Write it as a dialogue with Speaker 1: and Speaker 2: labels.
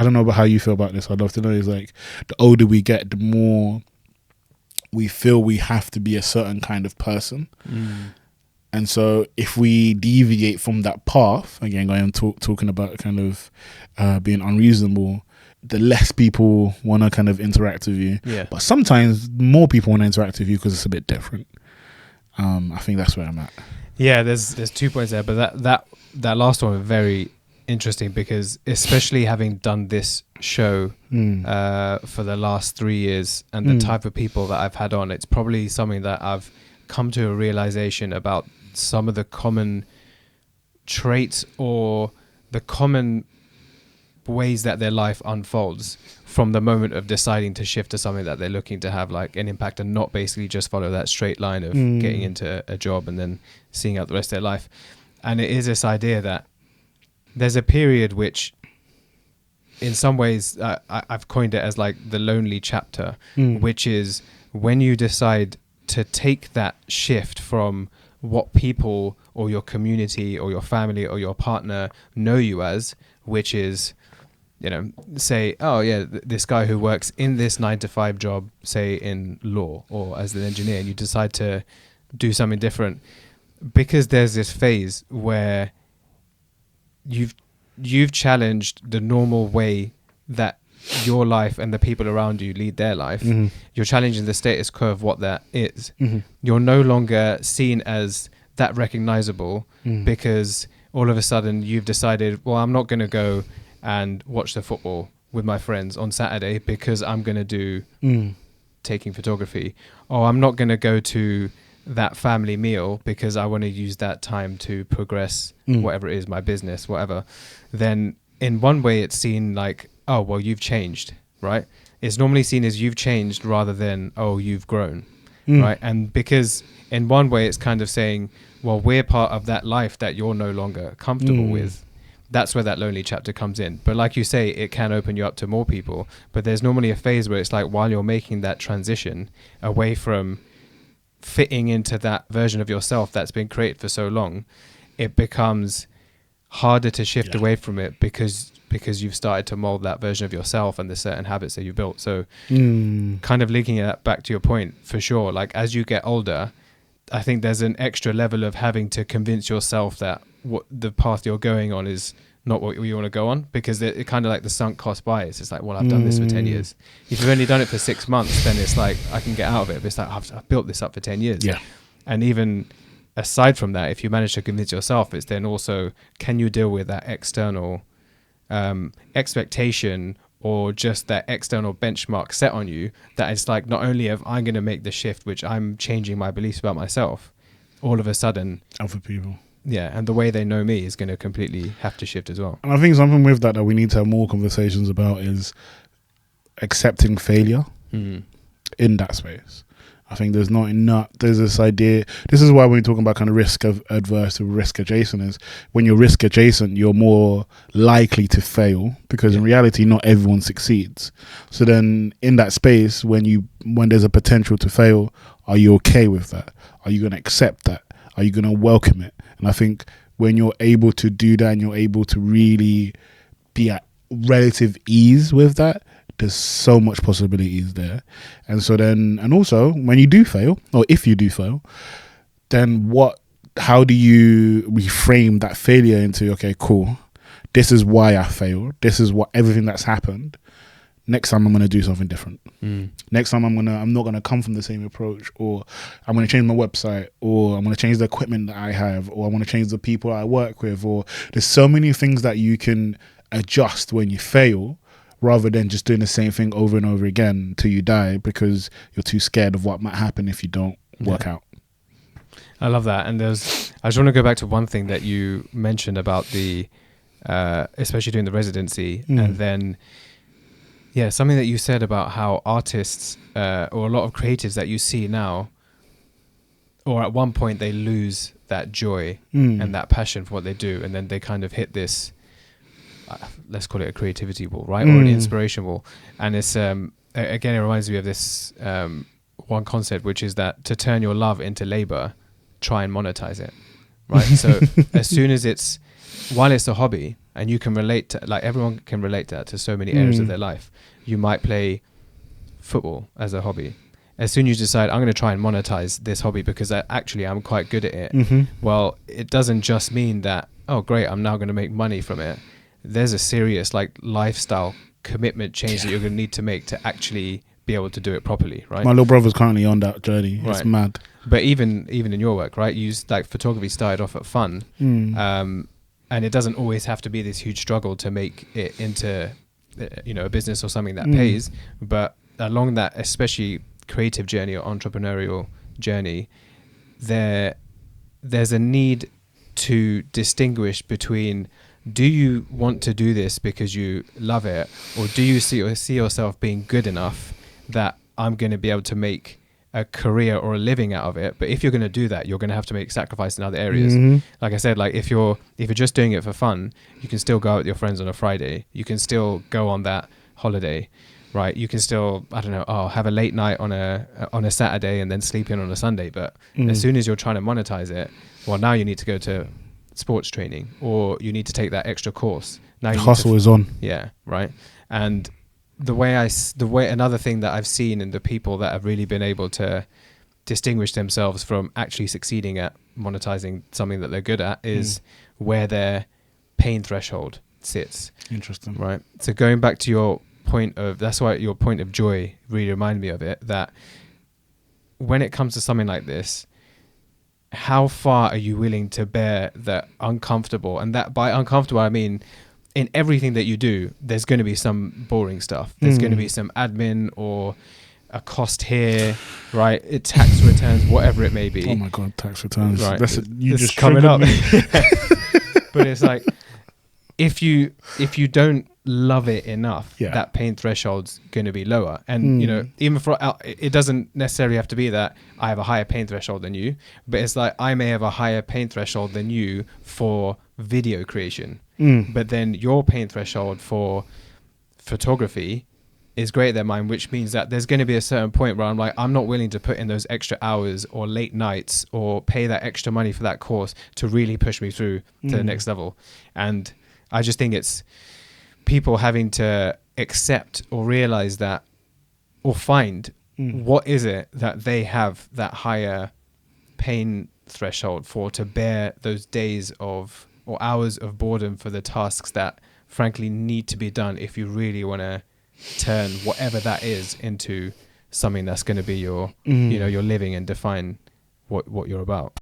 Speaker 1: I don't know about how you feel about this. I'd love to know. Is like the older we get, the more we feel we have to be a certain kind of person. And so if we deviate from that path, again, talking about kind of being unreasonable, the less people want to kind of interact with you.
Speaker 2: Yeah.
Speaker 1: But sometimes more people want to interact with you because it's a bit different. I think that's where I'm at.
Speaker 2: Yeah, there's 2 points there, but that last one was very interesting because especially having done this show for the last 3 years and the type of people that I've had on, it's probably something that I've come to a realization about some of the common traits or the common ways that their life unfolds from the moment of deciding to shift to something that they're looking to have like an impact and not basically just follow that straight line of getting into a job and then seeing out the rest of their life. And it is this idea that there's a period which in some ways I've coined it as like the lonely chapter, which is when you decide to take that shift from what people or your community or your family or your partner know you as, which is, you know, say, oh yeah, this guy who works in this 9-to-5 job, say in law or as an engineer, and you decide to do something different because there's this phase where you've challenged the normal way that your life and the people around you lead their life. You're challenging the status quo of what that is. You're no longer seen as that recognizable because all of a sudden you've decided, well, I'm not going to go and watch the football with my friends on Saturday because I'm going to do taking photography, or I'm not going to go to that family meal because I want to use that time to progress whatever it is, my business, whatever. Then in one way it's seen like, oh, well, you've changed, right? It's normally seen as you've changed rather than, oh, you've grown, right? And because in one way it's kind of saying, well, we're part of that life that you're no longer comfortable with. That's where that lonely chapter comes in. But like you say, it can open you up to more people. But there's normally a phase where it's like while you're making that transition away from fitting into that version of yourself that's been created for so long, it becomes harder to shift away from it because you've started to mold that version of yourself and the certain habits that you built. So kind of linking that back to your point, for sure, like as you get older, I think there's an extra level of having to convince yourself that what the path you're going on is not what you want to go on, because it kind of like the sunk cost bias. It's like, well, I've done this for 10 years. If you've only done it for 6 months, then it's like, I can get out of it. But it's like, I've built this up for 10 years.
Speaker 1: Yeah.
Speaker 2: And even aside from that, if you manage to convince yourself, it's then also, can you deal with that external expectation or just that external benchmark set on you, that it's like, not only am I going to make the shift, which I'm changing my beliefs about myself, all of a sudden
Speaker 1: Other people.
Speaker 2: Yeah, and the way they know me is going to completely have to shift as well.
Speaker 1: And I think something with that we need to have more conversations about is accepting failure in that space. I think there's not enough. There's this idea. This is why when we're talking about kind of risk adverse or risk adjacent, is when you're risk adjacent, you're more likely to fail because in reality, not everyone succeeds. So then, in that space, when there's a potential to fail, are you okay with that? Are you going to accept that? Are you going to welcome it? And I think when you're able to do that and you're able to really be at relative ease with that, there's so much possibilities there. And so then, and also when you do fail, or if you do fail, then how do you reframe that failure into, okay, cool, this is why I failed. This is what everything that's happened. Next time I'm going to do something different. Next time I'm not going to come from the same approach, or I'm going to change my website, or I'm going to change the equipment that I have, or I'm going to change the people I work with, or there's so many things that you can adjust when you fail, rather than just doing the same thing over and over again until you die because you're too scared of what might happen if you don't work out.
Speaker 2: I love that. And I just want to go back to one thing that you mentioned about the, especially doing the residency, and then, something that you said about how artists or a lot of creatives that you see now, or at one point they lose that joy and that passion for what they do, and then they kind of hit this, let's call it a creativity wall, right? Or an inspiration wall. And it's, again, it reminds me of this one concept, which is that to turn your love into labor, try and monetize it, right? So as soon as while it's a hobby, and you can relate to, like, everyone can relate to that to so many areas of their life. You might play football as a hobby. As soon as you decide, I'm going to try and monetize this hobby because I'm quite good at it. Well, it doesn't just mean that, oh great, I'm now going to make money from it. There's a serious like lifestyle commitment change that you're going to need to make to actually be able to do it properly, right?
Speaker 1: My little brother's currently on that journey. It's
Speaker 2: Right.
Speaker 1: mad.
Speaker 2: But even in your work, right, like photography started off at fun, and it doesn't always have to be this huge struggle to make it into a business or something that pays. But along that, especially creative journey or entrepreneurial journey, there's a need to distinguish between, do you want to do this because you love it, or do you see yourself being good enough that I'm going to be able to make a career or a living out of it? But if you're going to do that, you're going to have to make sacrifice in other areas. Like I said, like if you're just doing it for fun, you can still go out with your friends on a Friday. You can still go on that holiday, right? You can still, I don't know, have a late night on a Saturday and then sleep in on a Sunday. But as soon as you're trying to monetize it, well, now you need to go to sports training, or you need to take that extra course. Now
Speaker 1: The hustle is on.
Speaker 2: Yeah, right. And the way another thing that I've seen in the people that have really been able to distinguish themselves from actually succeeding at monetizing something that they're good at is where their pain threshold sits.
Speaker 1: Interesting.
Speaker 2: Right. So going back to your point your point of joy really reminded me of it, that when it comes to something like this, how far are you willing to bear the uncomfortable? And that by uncomfortable, I mean, in everything that you do, there's going to be some boring stuff. There's going to be some admin or a cost here, right? Tax returns, whatever it may be.
Speaker 1: Oh my God, tax returns.
Speaker 2: Right.
Speaker 1: You
Speaker 2: It's
Speaker 1: just
Speaker 2: coming up.
Speaker 1: me.
Speaker 2: But it's like, if you don't love it enough,
Speaker 1: Yeah.
Speaker 2: that pain threshold's going to be lower. And even for it doesn't necessarily have to be that I have a higher pain threshold than you, but it's like I may have a higher pain threshold than you for video creation, but then your pain threshold for photography is greater than mine, which means that there's going to be a certain point where I'm like, I'm not willing to put in those extra hours or late nights or pay that extra money for that course to really push me through to the next level. And I just think it's people having to accept or realize that, or find what is it that they have that higher pain threshold for, to bear those days of or hours of boredom for the tasks that frankly need to be done if you really want to turn whatever that is into something that's going to be your your living and define what you're about.